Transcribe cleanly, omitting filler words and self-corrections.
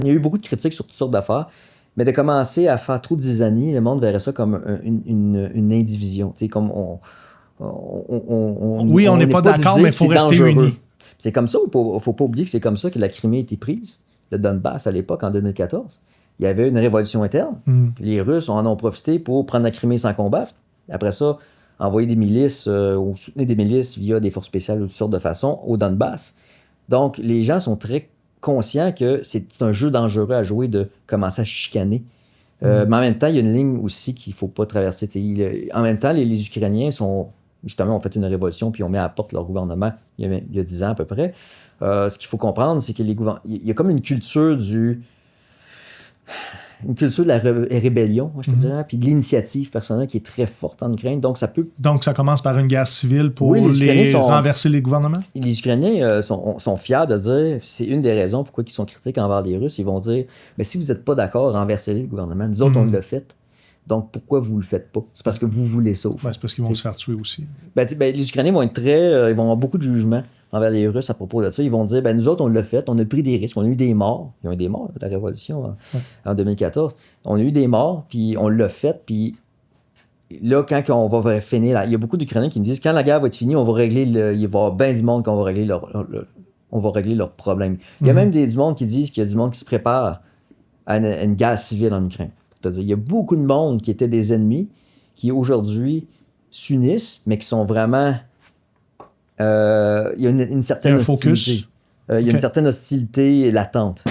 Il y a eu beaucoup de critiques sur toutes sortes d'affaires, mais de commencer à faire trop de zizanie, le monde verrait ça comme une indivision. Tu sais, comme Oui, on n'est n'est pas pas d'accord, divisé, mais il puis faut c'est rester dangereux. unis. C'est comme ça, faut pas oublier que c'est comme ça que la Crimée a été prise, le Donbass à l'époque, en 2014. Il y avait une révolution interne. Les Russes en ont profité pour prendre la Crimée sans combattre. Après ça, envoyer des milices ou soutenir des milices via des forces spéciales ou toutes sortes de façons au Donbass. Donc, les gens sont très conscients que c'est un jeu dangereux à jouer de commencer à chicaner. Mais en même temps, il y a une ligne aussi qu'il ne faut pas traverser. En même temps, les Ukrainiens justement, ont fait une révolution puis ont mis à la porte leur gouvernement il y a 10 ans à peu près. Ce qu'il faut comprendre, c'est que il y a comme une culture de la rébellion, moi, je te dirais, puis de l'initiative personnelle qui est très forte en Ukraine. Donc, ça peut. Donc, ça commence par une guerre civile pour Oui, renverser les gouvernements? Les Ukrainiens sont fiers de dire, c'est une des raisons pourquoi ils sont critiques envers les Russes. Ils vont dire, mais si vous n'êtes pas d'accord, renversez le gouvernement. Nous autres, on l'a fait. Donc, pourquoi vous le faites pas? C'est parce que vous voulez ça. C'est parce qu'ils vont se faire tuer aussi. Les Ukrainiens vont être ils vont avoir beaucoup de jugements envers les Russes à propos de ça. Ils vont dire, nous autres, on l'a fait, on a pris des risques, on a eu des morts. Il y a eu des morts, la révolution en 2014. On a eu des morts, puis on l'a fait, puis là, quand on va finir, il y a beaucoup d'Ukrainiens qui me disent, quand la guerre va être finie, il va y avoir bien du monde qu'on va régler on va régler leurs problèmes. Il y a même du monde qui disent qu'il y a du monde qui se prépare à une guerre civile en Ukraine. C'est-à-dire, il y a beaucoup de monde qui étaient des ennemis, qui aujourd'hui s'unissent, mais qui sont vraiment... il y a une certaine hostilité. Il y a une certaine hostilité latente.